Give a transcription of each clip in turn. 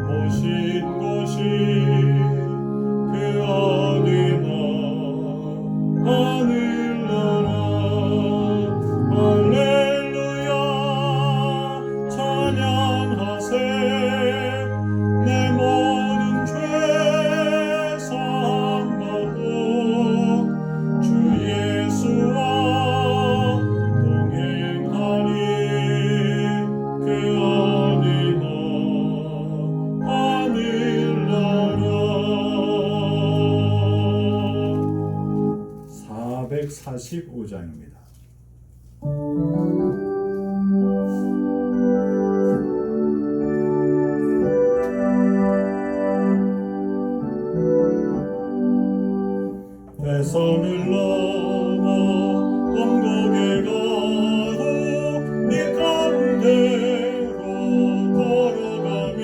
모신 것이 그 어디나 하늘나라. 할렐루야 찬양하세. 내 모든 죄 사함받고 주 예수와 동행하리. 그 어디나 하늘나라. 445장입니다. 대선을 넘어 원곡에 가도 네 가운데로 걸어가면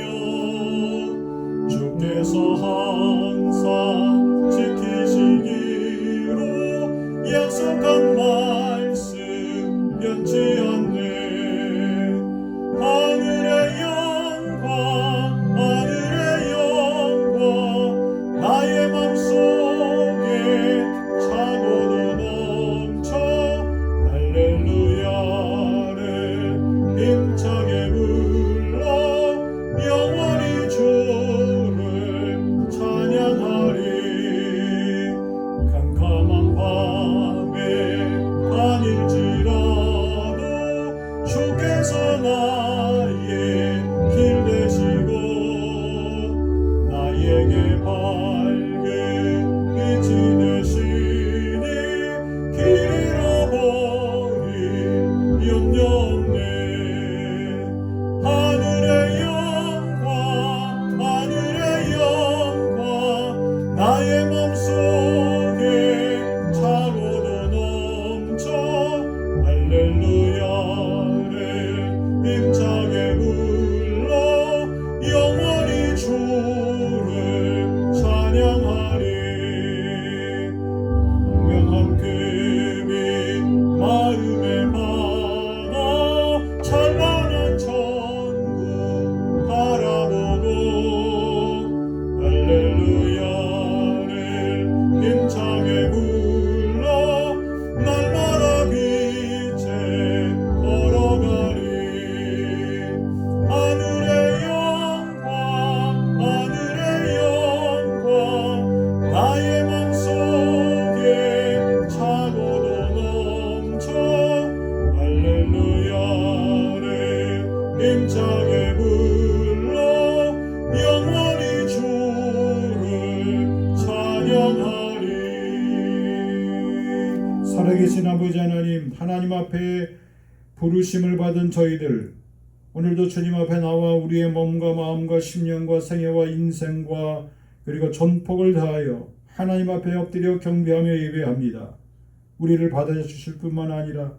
주께서 항상 지키시기로 약속한 말씀 변치 않네. 하늘의 영광 하늘의 영광 나의 맘속에 차고도 넘쳐. 할렐루야를 힘차게 불러 영원히 주를 찬양하리. 캄캄한 밤에 다닐지라도 주께서 나의 길 되시고 나에게 밝은 빛이 되시니 길 잃어버릴 염려 없네. 하늘의 영광 하늘의 영광 나의 맘속에 차고도 넘쳐. 할렐루야를 힘차게 불러 영원히 주를 찬양하리. 광명한 금이 마음에 받아 찬란한 천국 바라보고 할렐루야를 힘차게 불러 날마다 빛에 걸어가리. 하늘의 영광 하늘의 영광 나의 맘속에 차고도 넘쳐. 할렐루야를 힘차게 불러 영원히 주를 찬양하리. 살아계신 아버지 하나님, 하나님 앞에 부르심을 받은 저희들 오늘도 주님 앞에 나와 우리의 몸과 마음과 심령과 생애와 인생과 그리고 전폭을 다하여 하나님 앞에 엎드려 경배하며 예배합니다. 우리를 받아주실 뿐만 아니라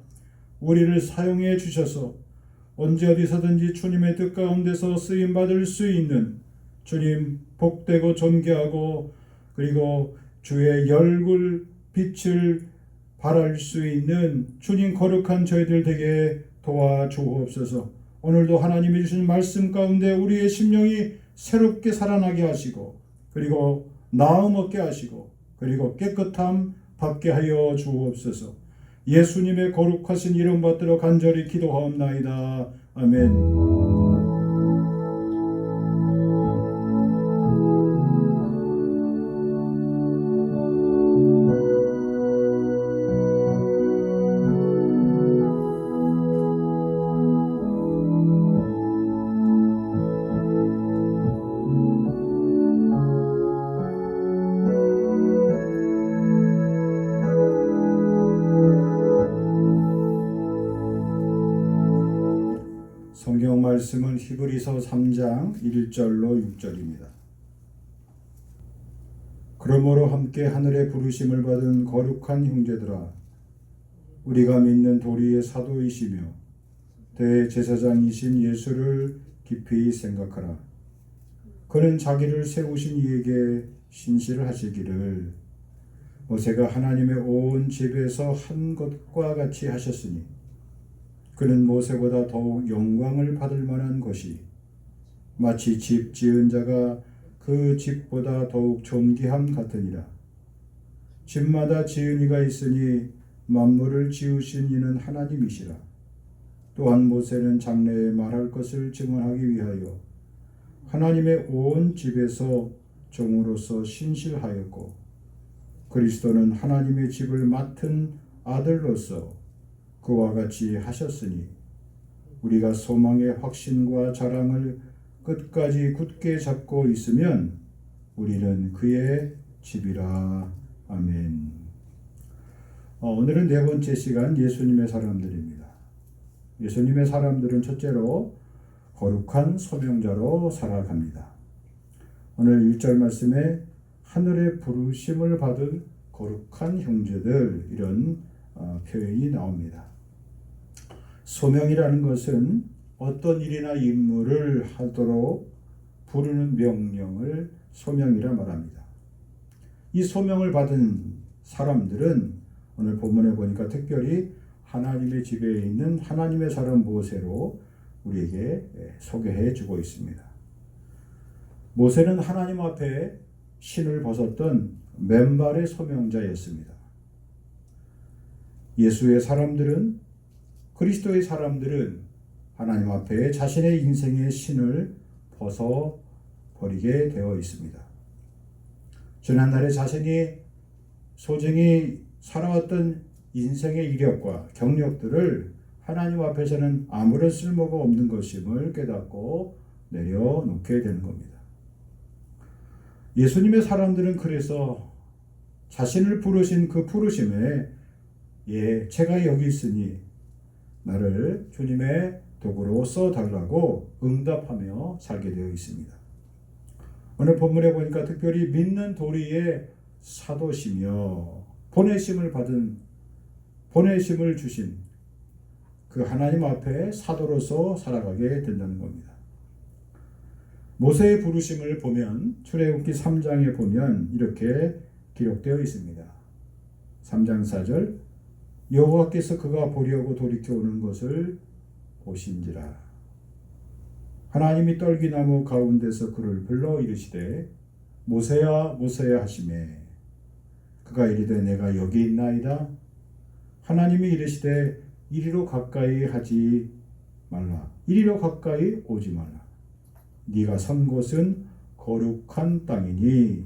우리를 사용해 주셔서 언제 어디서든지 주님의 뜻 가운데서 쓰임받을 수 있는 주님 복되고 존귀하고 그리고 주의 얼굴 빛을 발할 수 있는 주님 거룩한 저희들 되게 도와주옵소서. 오늘도 하나님이 주신 말씀 가운데 우리의 심령이 새롭게 살아나게 하시고 그리고 나음 얻게 하시고 그리고 깨끗함 받게 하여 주옵소서. 예수님의 거룩하신 이름 받들어 간절히 기도하옵나이다. 아멘. 성경 말씀은 히브리서 3장 1절로 6절입니다. 그러므로 함께 하늘의 부르심을 받은 거룩한 형제들아, 우리가 믿는 도리의 사도이시며 대제사장이신 예수를 깊이 생각하라. 그는 자기를 세우신 이에게 신실을 하시기를 모세가 하나님의 온 집에서 한 것과 같이 하셨으니 그는 모세보다 더욱 영광을 받을 만한 것이 마치 집 지은 자가 그 집보다 더욱 존귀함 같으니라. 집마다 지은 이가 있으니 만물을 지으신 이는 하나님이시라. 또한 모세는 장래에 말할 것을 증언하기 위하여 하나님의 온 집에서 종으로서 신실하였고, 그리스도는 하나님의 집을 맡은 아들로서 그와 같이 하셨으니 우리가 소망의 확신과 자랑을 끝까지 굳게 잡고 있으면 우리는 그의 집이라. 아멘. 오늘은 네 번째 시간, 예수님의 사람들입니다. 예수님의 사람들은 첫째로 거룩한 소명자로 살아갑니다. 오늘 1절 말씀에 하늘의 부르심을 받은 거룩한 형제들, 이런 표현이 나옵니다. 소명이라는 것은 어떤 일이나 임무를 하도록 부르는 명령을 소명이라 말합니다. 이 소명을 받은 사람들은 오늘 본문에 보니까 특별히 하나님의 집에 있는 하나님의 사람 모세로 우리에게 소개해 주고 있습니다. 모세는 하나님 앞에 신을 벗었던 맨발의 소명자였습니다. 예수의 사람들은, 그리스도의 사람들은 하나님 앞에 자신의 인생의 신을 벗어버리게 되어 있습니다. 지난날에 자신이 소중히 살아왔던 인생의 이력과 경력들을 하나님 앞에서는 아무런 쓸모가 없는 것임을 깨닫고 내려놓게 되는 겁니다. 예수님의 사람들은 그래서 자신을 부르신 그 부르심에 제가 여기 있으니 나를 주님의 도구로 써달라고 응답하며 살게 되어 있습니다. 오늘 본문에 보니까 특별히 믿는 도리의 사도시며 보내심을 주신 그 하나님 앞에 사도로서 살아가게 된다는 겁니다. 모세의 부르심을 보면 출애굽기 3장에 보면 이렇게 기록되어 있습니다. 3장 4절, 여호와께서 그가 보려고 돌이켜 오는 것을 보신지라. 하나님이 떨기나무 가운데서 그를 불러 이르시되 모세야 모세야 하시매 그가 이르되 내가 여기 있나이다. 하나님이 이르시되 이리로 가까이 하지 말라. 이리로 가까이 오지 말라. 네가 선 곳은 거룩한 땅이니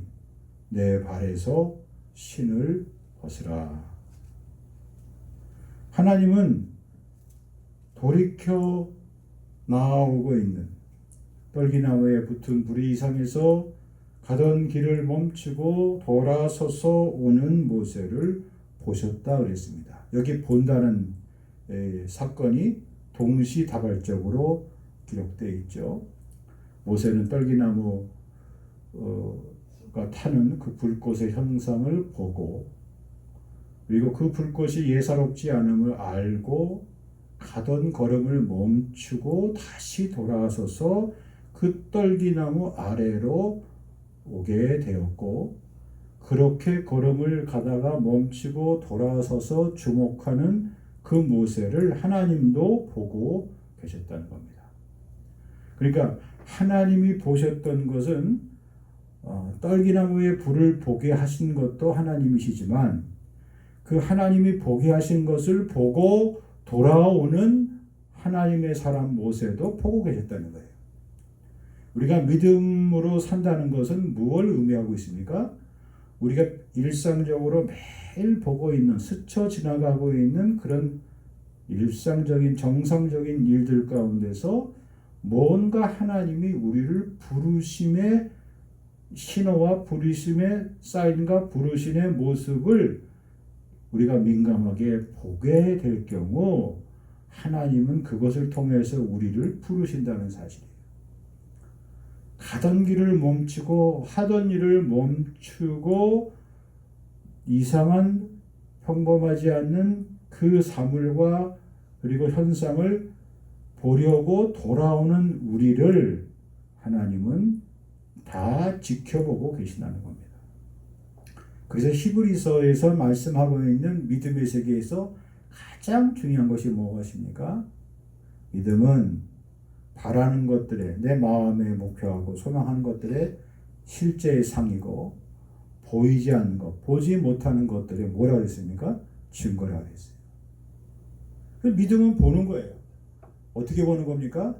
내 발에서 신을 벗으라. 하나님은 돌이켜 나아오고 있는 떨기나무에 붙은 불의 이상에서 가던 길을 멈추고 돌아서서 오는 모세를 보셨다 그랬습니다. 여기 본다는 사건이 동시다발적으로 기록되어 있죠. 모세는 떨기나무가 타는 그 불꽃의 형상을 보고, 그리고 그 불꽃이 예사롭지 않음을 알고 가던 걸음을 멈추고 다시 돌아서서 그 떨기나무 아래로 오게 되었고, 그렇게 걸음을 가다가 멈추고 돌아서서 주목하는 그 모세를 하나님도 보고 계셨다는 겁니다. 그러니까 하나님이 보셨던 것은 떨기나무에 불을 보게 하신 것도 하나님이시지만 그 하나님이 보게 하신 것을 보고 돌아오는 하나님의 사람 모세도 보고 계셨다는 거예요. 우리가 믿음으로 산다는 것은 무엇을 의미하고 있습니까? 우리가 일상적으로 매일 보고 있는, 스쳐 지나가고 있는 그런 일상적인 정상적인 일들 가운데서 뭔가 하나님이 우리를 부르심의 신호와 부르심의 사인과 부르심의 모습을 우리가 민감하게 보게 될 경우 하나님은 그것을 통해서 우리를 부르신다는 사실이에요. 가던 길을 멈추고 하던 일을 멈추고 이상한 평범하지 않는 그 사물과 그리고 현상을 보려고 돌아오는 우리를 하나님은 다 지켜보고 계시다는 겁니다. 그래서 히브리서에서 말씀하고 있는 믿음의 세계에서 가장 중요한 것이 무엇입니까? 믿음은 바라는 것들에 내 마음에 목표하고 소망하는 것들의 실제의 상이고 보이지 않는 것, 보지 못하는 것들에 뭐라 그랬습니까? 증거라 그랬어요. 그 믿음은 보는 거예요. 어떻게 보는 겁니까?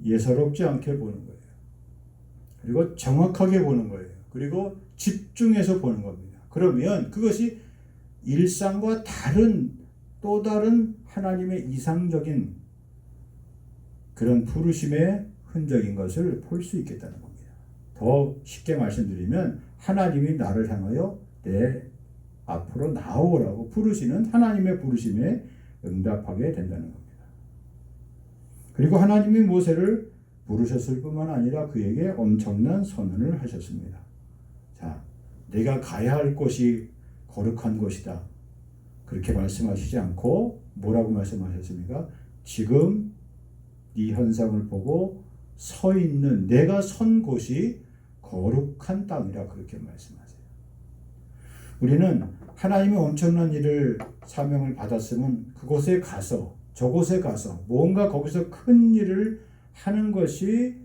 예사롭지 않게 보는 거예요. 그리고 정확하게 보는 거예요. 그리고 집중해서 보는 겁니다. 그러면 그것이 일상과 다른 또 다른 하나님의 이상적인 그런 부르심의 흔적인 것을 볼 수 있겠다는 겁니다. 더 쉽게 말씀드리면 하나님이 나를 향하여 내 앞으로 나오라고 부르시는 하나님의 부르심에 응답하게 된다는 겁니다. 그리고 하나님이 모세를 부르셨을 뿐만 아니라 그에게 엄청난 선언을 하셨습니다. 자, 내가 가야 할 곳이 거룩한 곳이다. 그렇게 말씀하시지 않고 뭐라고 말씀하셨습니까? 지금 이 현상을 보고 서 있는 내가 선 곳이 거룩한 땅이라 그렇게 말씀하세요. 우리는 하나님의 엄청난 일을 사명을 받았으면 그곳에 가서 저곳에 가서 뭔가 거기서 큰 일을 하는 것이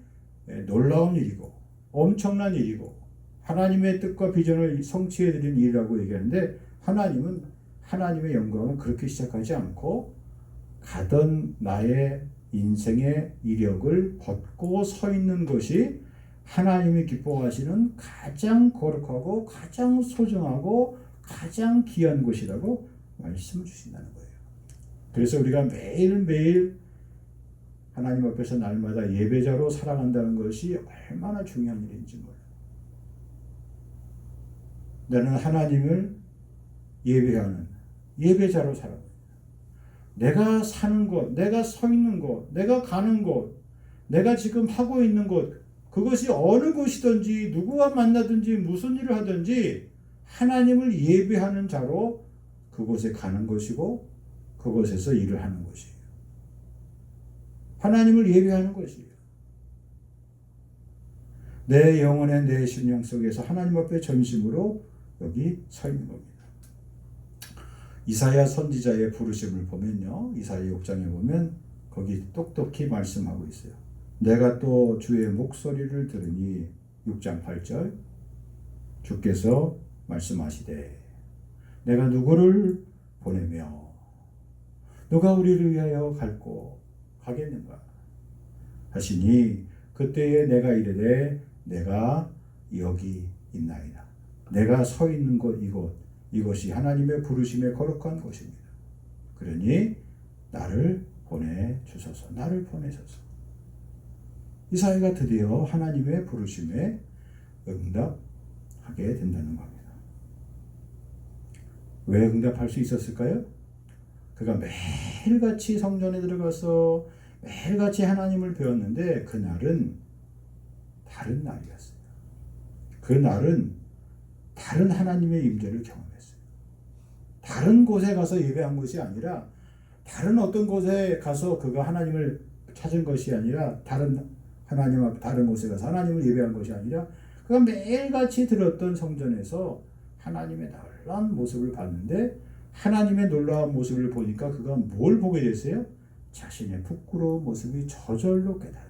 놀라운 일이고 엄청난 일이고 하나님의 뜻과 비전을 성취해 드리는 일이라고 얘기하는데 하나님은 하나님의 영광을 그렇게 시작하지 않고 가던 나의 인생의 이력을 벗고 서 있는 것이 하나님이 기뻐하시는 가장 거룩하고 가장 소중하고 가장 귀한 곳이라고 말씀을 주신다는 거예요. 그래서 우리가 매일매일 하나님 앞에서 날마다 예배자로 살아간다는 것이 얼마나 중요한 일인지 몰라요. 나는 하나님을 예배하는 예배자로 살아갑니다. 내가 사는 곳, 내가 서 있는 곳, 내가 가는 곳, 내가 지금 하고 있는 곳, 그것이 어느 곳이든지 누구와 만나든지 무슨 일을 하든지 하나님을 예배하는 자로 그곳에 가는 것이고 그곳에서 일을 하는 것이에요. 하나님을 예배하는 것이에요. 내 영혼의 내 심령 속에서 하나님 앞에 전심으로 여기 서 있는 겁니다. 이사야 선지자의 부르심을 보면요. 이사야 6장에 보면 거기 똑똑히 말씀하고 있어요. 내가 또 주의 목소리를 들으니 6장 8절 주께서 말씀하시되 내가 누구를 보내며 누가 우리를 위하여 갈고 가겠는가 하시니 그때에 내가 이르되 내가 여기 있나이다. 내가 서 있는 곳 이곳이 하나님의 부르심의 거룩한 곳입니다. 그러니 나를 보내주소서. 나를 보내소서. 이사야가 드디어 하나님의 부르심에 응답하게 된다는 겁니다. 왜 응답할 수 있었을까요? 그가 매일같이 성전에 들어가서 매일같이 하나님을 배웠는데 그날은 다른 날이었어요. 그날은 다른 하나님의 임재를 경험했어요. 다른 곳에 가서 예배한 것이 아니라 다른 어떤 곳에 가서 그가 하나님을 찾은 것이 아니라 다른 하나님 앞 다른 곳에 가서 하나님을 예배한 것이 아니라 그가 매일같이 들었던 성전에서 하나님의 놀라운 모습을 봤는데 하나님의 놀라운 모습을 보니까 그가 뭘 보게 됐어요? 자신의 부끄러운 모습이 저절로 깨달아요.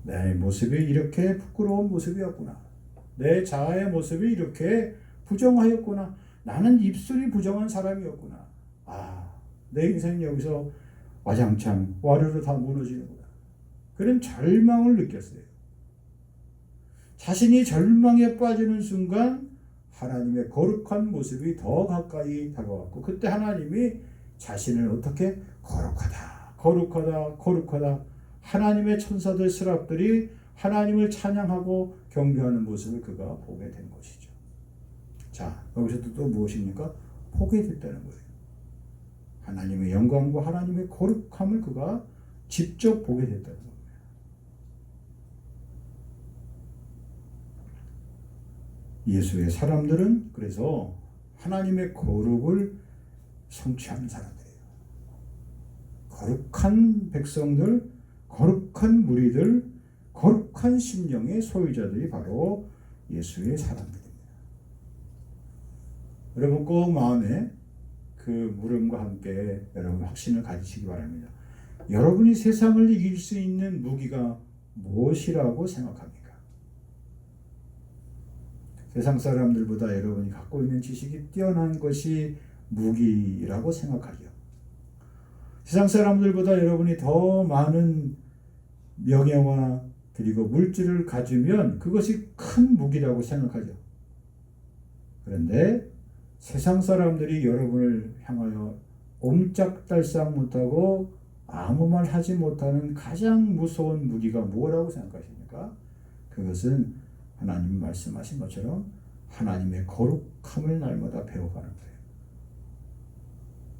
내 모습이 이렇게 부끄러운 모습이었구나. 내 자아의 모습이 이렇게 부정하였구나. 나는 입술이 부정한 사람이었구나. 내 인생이 여기서 와장창 와르르 다 무너지는구나. 그런 절망을 느꼈어요. 자신이 절망에 빠지는 순간 하나님의 거룩한 모습이 더 가까이 다가왔고 그때 하나님이 자신을 어떻게 거룩하다 거룩하다 거룩하다 하나님의 천사들 스랍들이 하나님을 찬양하고 경배하는 모습을 그가 보게 된 것이죠. 자, 여기서 또 무엇입니까? 보게 됐다는 거예요. 하나님의 영광과 하나님의 거룩함을 그가 직접 보게 됐다는 겁니다. 예수의 사람들은 그래서 하나님의 거룩을 성취하는 사람들이에요. 거룩한 백성들, 거룩한 무리들, 거룩한 심령의 소유자들이 바로 예수의 사람들입니다. 여러분 꼭 마음에 그 물음과 함께 여러분 확신을 가지시기 바랍니다. 여러분이 세상을 이길 수 있는 무기가 무엇이라고 생각합니까? 세상 사람들보다 여러분이 갖고 있는 지식이 뛰어난 것이 무기라고 생각하죠. 세상 사람들보다 여러분이 더 많은 명예와 그리고 물질을 가지면 그것이 큰 무기라고 생각하죠. 그런데 세상 사람들이 여러분을 향하여 옴짝달싹 못하고 아무 말 하지 못하는 가장 무서운 무기가 뭐라고 생각하십니까? 그것은 하나님 말씀하신 것처럼 하나님의 거룩함을 날마다 배워가는 거예요.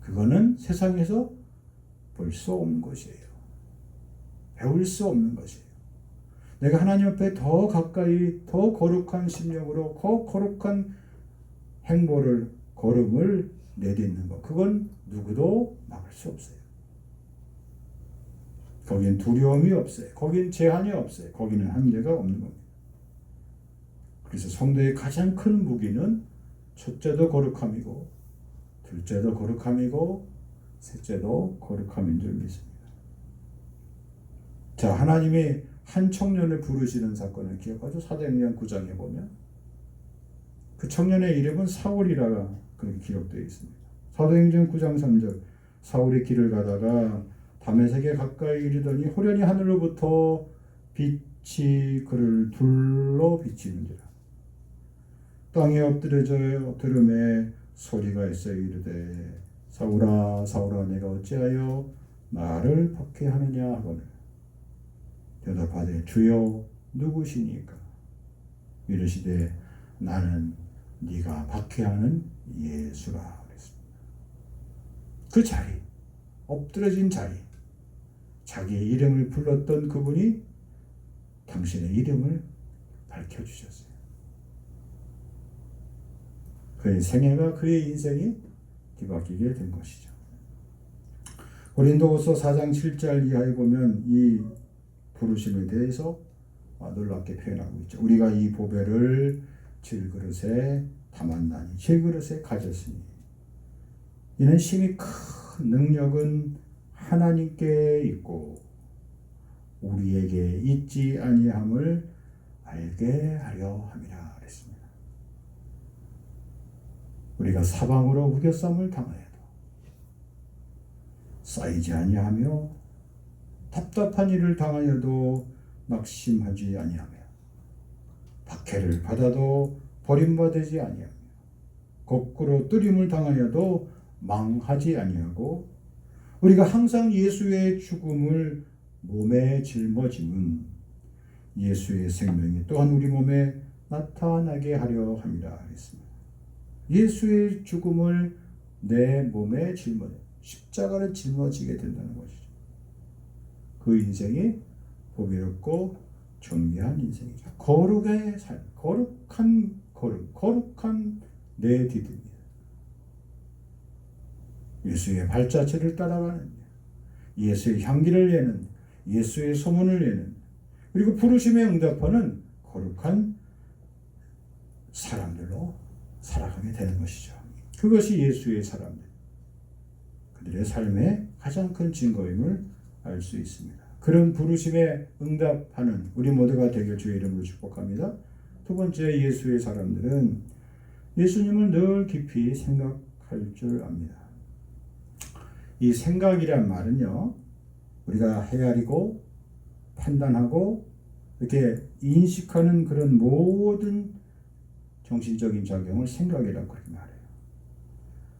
그거는 세상에서 볼 수 없는 것이에요. 배울 수 없는 것이에요. 내가 하나님 앞에 더 가까이 더 거룩한 심령으로 더 거룩한 걸음을 내딛는 것, 그건 누구도 막을 수 없어요. 거긴 두려움이 없어요. 거긴 제한이 없어요. 거기는 한계가 없는 겁니다. 그래서 성도의 가장 큰 무기는 첫째도 거룩함이고 둘째도 거룩함이고 셋째도 거룩함인 줄 믿습니다. 자, 하나님이 한 청년을 부르시는 사건을 기억하죠? 사도행전 9장에 보면 그 청년의 이름은 사울이라 그렇게 기록되어 있습니다. 사도행전 9장 3절 사울이 길을 가다가 다메섹에 가까이 이르더니 호련히 하늘로부터 빛이 그를 둘러 비치는지라. 땅에 엎드려져 들음에 소리가 있어 이르되 사울아 사울아 내가 어찌하여 나를 박해하느냐 하거늘 대답하되 주여 누구시니까 이르시되 나는 네가 박해하는 예수라 그랬습니다. 그 자리, 엎드려진 자리, 자기의 이름을 불렀던 그분이 당신의 이름을 밝혀주셨어요. 그의 생애가 그의 인생이 뒤바뀌게 된 것이죠. 고린도후서 4장 7절 이하에 보면 이 부르심에 대해서 놀랍게 표현하고 있죠. 우리가 이 보배를 질그릇에 담았나니 질그릇에 가졌으니 이는 심히 큰 능력은 하나님께 있고 우리에게 있지 아니함을 알게 하려 함이라 그랬습니다. 우리가 사방으로 우겨쌈을 당하여도 쌓이지 아니하며 답답한 일을 당하여도 낙심하지 아니하며 박해를 받아도 버림받지 아니하며 거꾸로 뜨림을 당하여도 망하지 아니하고 우리가 항상 예수의 죽음을 몸에 짊어짐은 예수의 생명이 또한 우리 몸에 나타나게 하려 함이라 했습니다. 예수의 죽음을 내 몸에 십자가를 짊어지게 된다는 것이죠. 그 인생이 보배롭고 정리한 인생이죠. 거룩의 삶, 거룩한 걸음, 거룩한 내디딤입니다. 예수의 발자취를 따라가는, 예수의 향기를 내는, 예수의 소문을 내는, 그리고 부르심에 응답하는 거룩한 사람들로 살아가게 되는 것이죠. 그것이 예수의 사람들, 그들의 삶의 가장 큰 증거임을 알 수 있습니다. 그런 부르심에 응답하는 우리 모두가 되길 주의 이름으로 축복합니다. 두 번째, 예수의 사람들은 예수님을 늘 깊이 생각할 줄 압니다. 이 생각이란 말은요, 우리가 헤아리고 판단하고 이렇게 인식하는 그런 모든 정신적인 작용을 생각이라고 그렇게 말해요.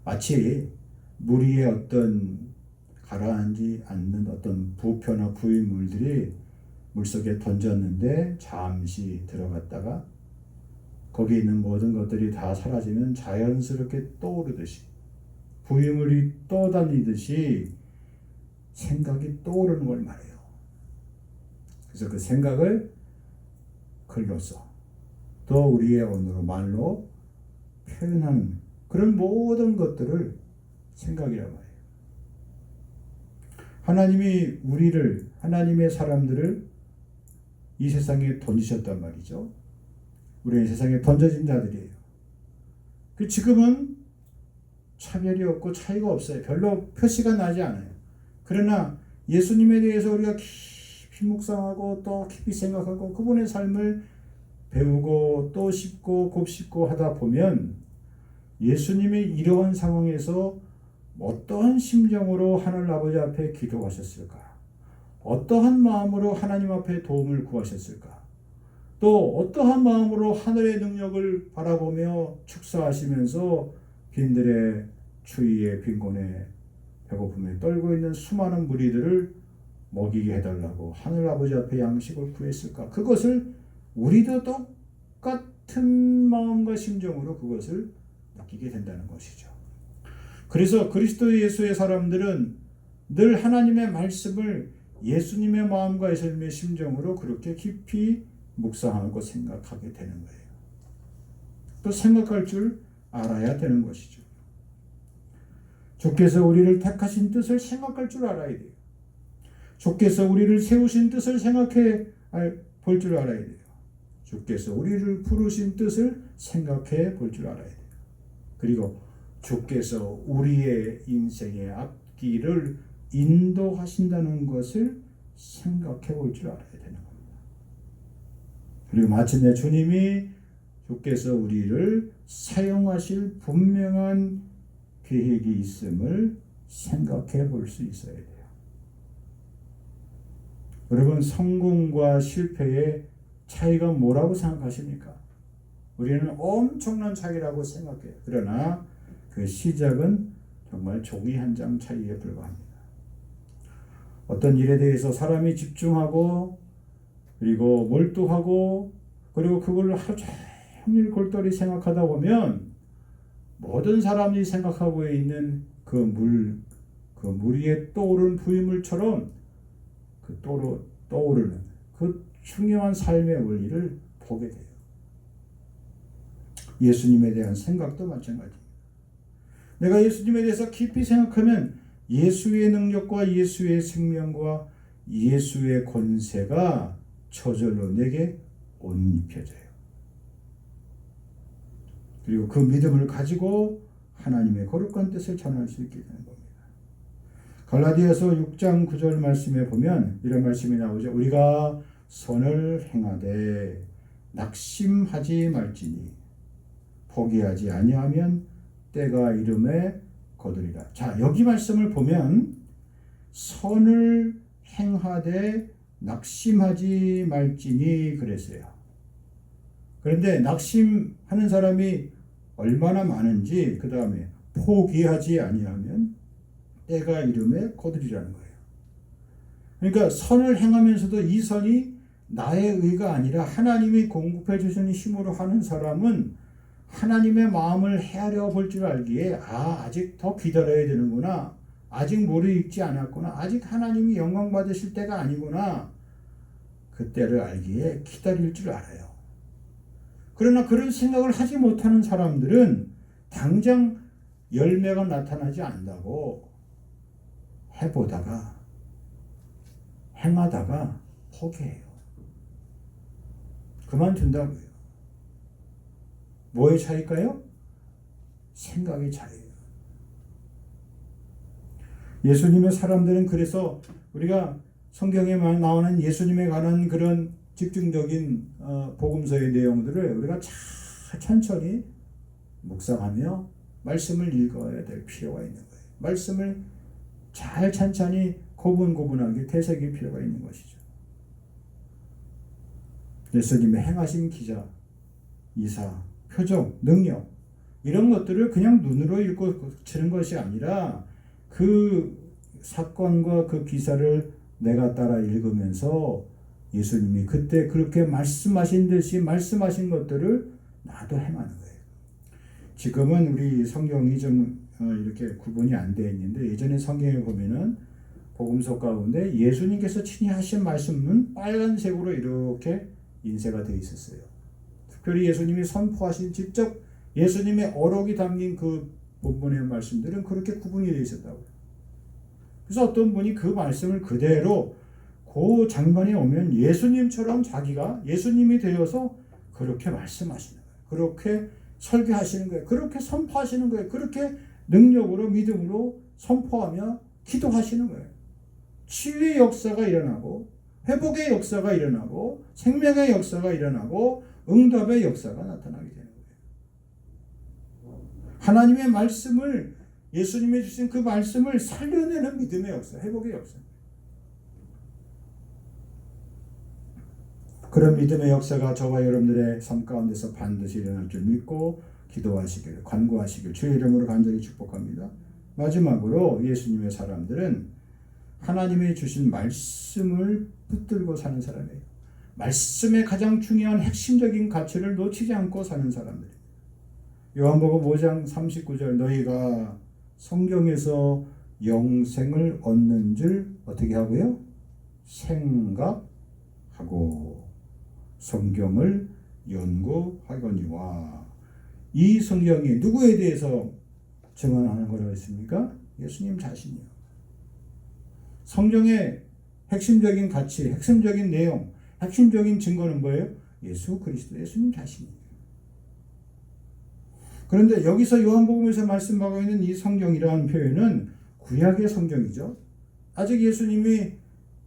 마치 물 위에 어떤 가라앉지 않는 어떤 부표나 부유물들이 물속에 던졌는데 잠시 들어갔다가 거기에 있는 모든 것들이 다 사라지면 자연스럽게 떠오르듯이, 부유물이 떠다니듯이 생각이 떠오르는 걸 말해요. 그래서 그 생각을 글로써 또 우리의 언어로 말로 표현하는 그런 모든 것들을 생각이라고 해요. 하나님이 우리를, 하나님의 사람들을 이 세상에 던지셨단 말이죠. 우리는 세상에 던져진 자들이에요. 지금은 차별이 없고 차이가 없어요. 별로 표시가 나지 않아요. 그러나 예수님에 대해서 우리가 깊이 묵상하고 또 깊이 생각하고 그분의 삶을 배우고 또 씹고 곱씹고 하다 보면 예수님이 이러한 상황에서 어떠한 심정으로 하늘 아버지 앞에 기도하셨을까? 어떠한 마음으로 하나님 앞에 도움을 구하셨을까? 또 어떠한 마음으로 하늘의 능력을 바라보며 축사하시면서 빈들의 추위에 빈곤에 배고픔에 떨고 있는 수많은 무리들을 먹이게 해달라고 하늘 아버지 앞에 양식을 구했을까? 그것을 우리도 똑같은 마음과 심정으로 그것을 느끼게 된다는 것이죠. 그래서 그리스도 예수의 사람들은 늘 하나님의 말씀을 예수님의 마음과 예수님의 심정으로 그렇게 깊이 묵상하고 생각하게 되는 거예요. 또 생각할 줄 알아야 되는 것이죠. 주께서 우리를 택하신 뜻을 생각할 줄 알아야 돼요. 주께서 우리를 세우신 뜻을 생각해 볼 줄 알아야 돼요. 주께서 우리를 부르신 뜻을 생각해 볼 줄 알아야 돼요. 그리고 주께서 우리의 인생의 앞길을 인도하신다는 것을 생각해 볼 줄 알아야 되는 겁니다. 그리고 마침내 주님이 주께서 우리를 사용하실 분명한 계획이 있음을 생각해 볼 수 있어야 돼요. 여러분, 성공과 실패의 차이가 뭐라고 생각하십니까? 우리는 엄청난 차이라고 생각해요. 그러나 그 시작은 정말 종이 한 장 차이에 불과합니다. 어떤 일에 대해서 사람이 집중하고 그리고 몰두하고 그리고 그걸 하루 종일 골똘히 생각하다 보면 모든 사람이 생각하고 있는 그 물 위에 떠오르는 부유물처럼 그 떠오르는 그 중요한 삶의 원리를 보게 돼요. 예수님에 대한 생각도 마찬가지입니다. 내가 예수님에 대해서 깊이 생각하면 예수의 능력과 예수의 생명과 예수의 권세가 저절로 내게 옷 입혀져요. 그리고 그 믿음을 가지고 하나님의 거룩한 뜻을 전할 수 있게 되는 겁니다. 갈라디아서 6장 9절 말씀에 보면 이런 말씀이 나오죠. 우리가 선을 행하되 낙심하지 말지니 포기하지 아니하면 때가 이름에 거두리라. 자, 여기 말씀을 보면 선을 행하되 낙심하지 말지니 그랬어요. 그런데 낙심하는 사람이 얼마나 많은지 그 다음에 포기하지 아니하면 때가 이름에 거두리라는 거예요. 그러니까 선을 행하면서도 이 선이 나의 의가 아니라 하나님이 공급해 주시는 힘으로 하는 사람은 하나님의 마음을 헤아려 볼 줄 알기에 아직 더 기다려야 되는구나. 아직 물이 익지 않았구나. 아직 하나님이 영광 받으실 때가 아니구나. 그 때를 알기에 기다릴 줄 알아요. 그러나 그런 생각을 하지 못하는 사람들은 당장 열매가 나타나지 않는다고 해보다가 행하다가 포기해요. 그만둔다고요. 뭐의 차이일까요? 생각의 차이예요. 예수님의 사람들은 그래서 우리가 성경에 나오는 예수님에 관한 그런 집중적인 복음서의 내용들을 우리가 천천히 묵상하며 말씀을 읽어야 될 필요가 있는 거예요. 말씀을 잘 천천히 고분고분하게 되새길 필요가 있는 것이죠. 예수님의 행하신 기자, 이사, 표정, 능력 이런 것들을 그냥 눈으로 읽고 치는 것이 아니라 그 사건과 그 기사를 내가 따라 읽으면서 예수님이 그때 그렇게 말씀하신 듯이 말씀하신 것들을 나도 행하는 거예요. 지금은 우리 성경이 좀 이렇게 구분이 안 되어 있는데 예전에 성경에 보면은 복음서 가운데 예수님께서 친히 하신 말씀은 빨간색으로 이렇게 인쇄가 되어 있었어요. 특별히 예수님이 선포하신 직접 예수님의 어록이 담긴 그 본문의 말씀들은 그렇게 구분이 되어 있었다고요. 그래서 어떤 분이 그 말씀을 그대로 그 장면에 오면 예수님처럼 자기가 예수님이 되어서 그렇게 말씀하시는 거예요. 그렇게 설교하시는 거예요. 그렇게 선포하시는 거예요. 그렇게 능력으로 믿음으로 선포하며 기도하시는 거예요. 치유의 역사가 일어나고 회복의 역사가 일어나고 생명의 역사가 일어나고 응답의 역사가 나타나게 되는 거예요. 하나님의 말씀을, 예수님이 주신 그 말씀을 살려내는 믿음의 역사, 회복의 역사. 그런 믿음의 역사가 저와 여러분들의 삶 가운데서 반드시 일어날 줄 믿고 기도하시길, 간구하시길 주의 이름으로 간절히 축복합니다. 마지막으로 예수님의 사람들은 하나님이 주신 말씀을 붙들고 사는 사람이에요. 말씀의 가장 중요한 핵심적인 가치를 놓치지 않고 사는 사람들이에요. 요한복음 5장 39절 너희가 성경에서 영생을 얻는 줄 어떻게 하고요? 생각하고 성경을 연구하거니와. 이 성경이 누구에 대해서 증언하는 거라고 했습니까? 예수님 자신이요. 성경의 핵심적인 가치, 핵심적인 내용, 핵심적인 증거는 뭐예요? 예수 그리스도, 예수님 자신이에요. 그런데 여기서 요한복음에서 말씀하고 있는 이 성경이라는 표현은 구약의 성경이죠. 아직 예수님이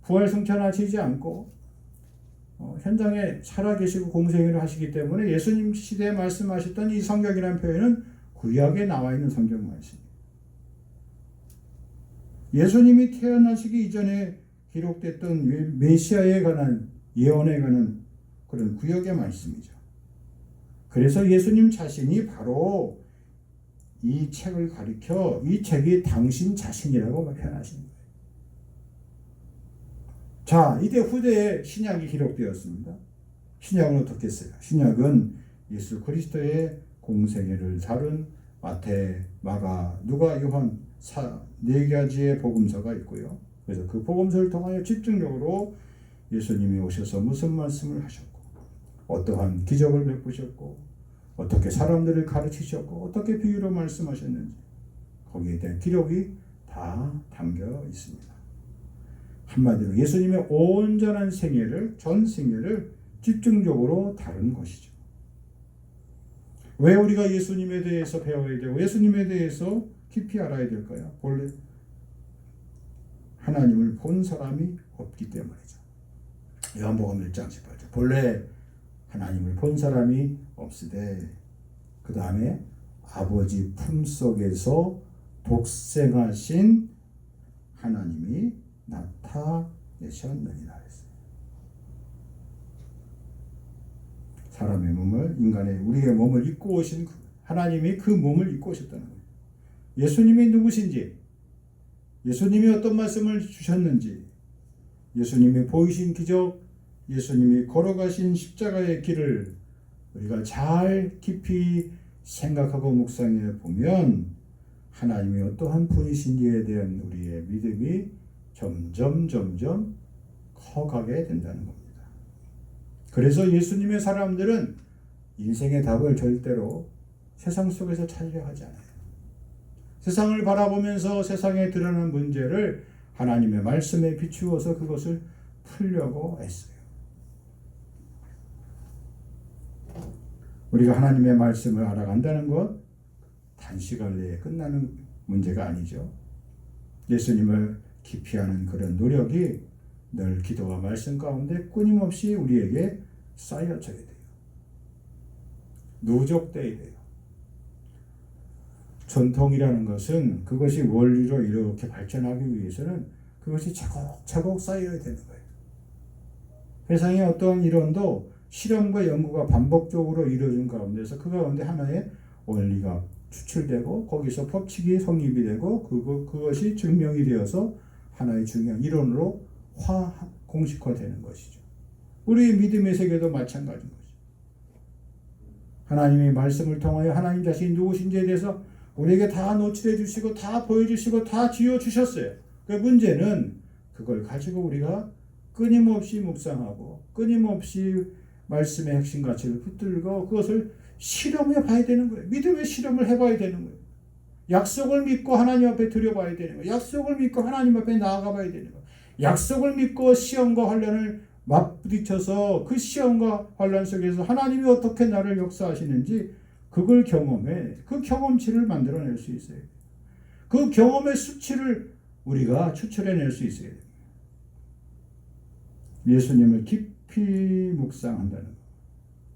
부활 성천하시지 않고 현장에 살아계시고 공생애를 하시기 때문에 예수님 시대에 말씀하셨던 이 성경이라는 표현은 구약에 나와 있는 성경 말씀이에요. 예수님이 태어나시기 이전에 기록됐던 메시아에 관한 예언에 관한 그런 구약의 말씀이죠. 그래서 예수님 자신이 바로 이 책을 가리켜 이 책이 당신 자신이라고 표현하시는 거예요. 자, 이때 후대에 신약이 기록되었습니다. 신약은 어떻게 했어요? 신약은 예수 그리스도의 공생애를 다룬 마태, 마가, 누가, 요한 네 가지의 복음서가 있고요. 그래서 그 복음서를 통하여 집중적으로 예수님이 오셔서 무슨 말씀을 하셨고 어떠한 기적을 베푸셨고 어떻게 사람들을 가르치셨고 어떻게 비유로 말씀하셨는지 거기에 대한 기록이 다 담겨 있습니다. 한마디로 예수님의 온전한 생애를, 전 생애를 집중적으로 다룬 것이죠. 왜 우리가 예수님에 대해서 배워야 되고 예수님에 대해서 깊이 알아야 될까요? 본래 하나님을 본 사람이 없기 때문이죠. 요한복음 1장 18절 본래 하나님을 본 사람이 없으되 그 다음에 아버지 품속에서 독생하신 하나님이 나타내셨느니라 했어요. 사람의 몸을, 인간의 우리의 몸을 입고 오신 하나님이 그 몸을 입고 오셨다는 거예요. 예수님이 누구신지, 예수님이 어떤 말씀을 주셨는지, 예수님이 보이신 기적, 예수님이 걸어가신 십자가의 길을 우리가 잘 깊이 생각하고 묵상해 보면 하나님이 어떠한 분이신지에 대한 우리의 믿음이 점점 커가게 된다는 겁니다. 그래서 예수님의 사람들은 인생의 답을 절대로 세상 속에서 찾으려 하지 않아요. 세상을 바라보면서 세상에 드러난 문제를 하나님의 말씀에 비추어서 그것을 풀려고 애써요. 우리가 하나님의 말씀을 알아간다는 것 단시간 내에 끝나는 문제가 아니죠. 예수님을 깊이 하는 그런 노력이 늘 기도와 말씀 가운데 끊임없이 우리에게 쌓여져야 돼요. 누적돼야 돼요. 전통이라는 것은 그것이 원리로 이렇게 발전하기 위해서는 그것이 차곡차곡 쌓여야 되는 거예요. 세상의 어떤 이론도 실험과 연구가 반복적으로 이루어진 가운데서 그 가운데 하나의 원리가 추출되고 거기서 법칙이 성립이 되고 그것이 증명이 되어서 하나의 중요한 이론으로 공식화되는 것이죠. 우리의 믿음의 세계도 마찬가지인 거죠. 하나님의 말씀을 통하여 하나님 자신이 누구신지에 대해서 우리에게 다 노출해 주시고 다 보여주시고 다 지어주셨어요. 그 문제는 그걸 가지고 우리가 끊임없이 묵상하고 끊임없이 말씀의 핵심 가치를 붙들고 그것을 실험해 봐야 되는 거예요. 믿음의 실험을 해봐야 되는 거예요. 약속을 믿고 하나님 앞에 드려봐야 되는 거예요. 약속을 믿고 하나님 앞에 나아가 봐야 되는 거예요. 약속을 믿고 시험과 환난을 맞부딪혀서 그 시험과 환난 속에서 하나님이 어떻게 나를 역사하시는지 그걸 경험해 그 경험치를 만들어낼 수 있어요. 그 경험의 수치를 우리가 추출해낼 수 있어야 됩니다. 예수님을 깊이 묵상한다는 것,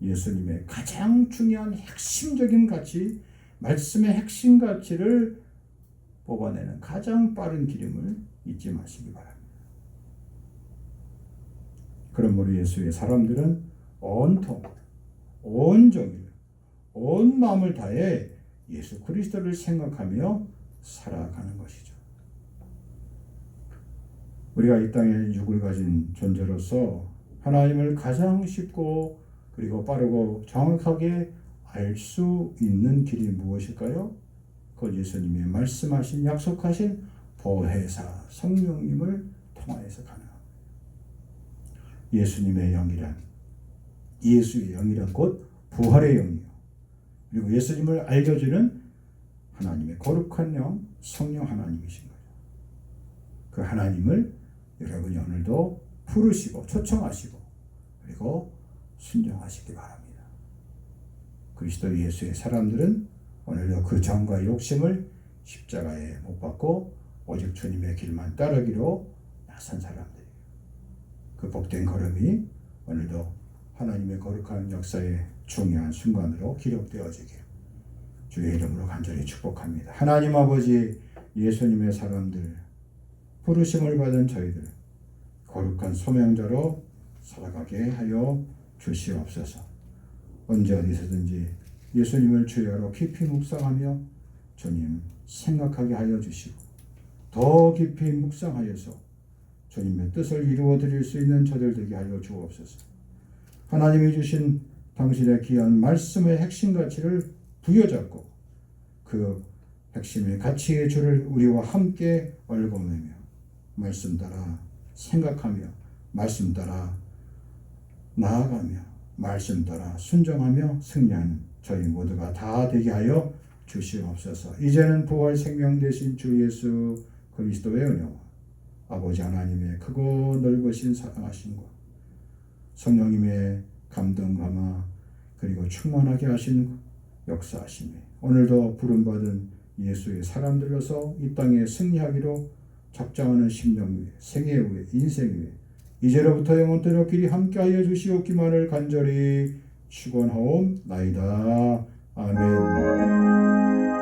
예수님의 가장 중요한 핵심적인 가치, 말씀의 핵심 가치를 뽑아내는 가장 빠른 길임을 잊지 마시기 바랍니다. 그러므로 예수의 사람들은 온통, 온종일, 온 마음을 다해 예수 그리스도를 생각하며 살아가는 것이죠. 우리가 이 땅에 육을 가진 존재로서 하나님을 가장 쉽고 그리고 빠르고 정확하게 알 수 있는 길이 무엇일까요? 그 예수님이 말씀하신 약속하신 보혜사 성령님을 통하여서 가능합니다. 예수님의 영이란, 예수의 영이란 곧 부활의 영이요, 그리고 예수님을 알려주는 하나님의 거룩한 영, 성령 하나님이신 거죠. 그 하나님을 여러분이 오늘도 부르시고 초청하시고 그리고 순종하시기 바랍니다. 그리스도 예수의 사람들은 오늘도 그 정과 욕심을 십자가에 못 박고 오직 주님의 길만 따르기로 나선 사람들이에요. 그 복된 걸음이 오늘도 하나님의 거룩한 역사의 중요한 순간으로 기록되어지길 주의 이름으로 간절히 축복합니다. 하나님 아버지, 예수님의 사람들, 부르심을 받은 저희들 거룩한 소명자로 살아가게 하여 주시옵소서. 언제 어디서든지 예수님을 주야로 깊이 묵상하며 주님 생각하게 하여 주시고 더 깊이 묵상하여서 주님의 뜻을 이루어 드릴 수 있는 저들 되게 하여 주옵소서. 하나님이 주신 당신의 귀한 말씀의 핵심 가치를 부여잡고 그 핵심의 가치의 줄을 우리와 함께 얽어매며 말씀 따라 생각하며 말씀 따라 나아가며 말씀 따라 순종하며 승리하는 저희 모두가 다 되게 하여 주시옵소서. 이제는 부활 생명 되신 주 예수 그리스도의 은혜와 아버지 하나님의 크고 넓으신 사랑하심과 성령님의 감동 감화 그리고 충만하게 하신 역사하심이 오늘도 부름받은 예수의 사람들로서 이 땅에 승리하기로 작정하는 심령 위에 생애 위에 인생 위에 이제로부터 영원토록 길이 함께하여 주시옵기만을 간절히 축원하옵나이다. 아멘.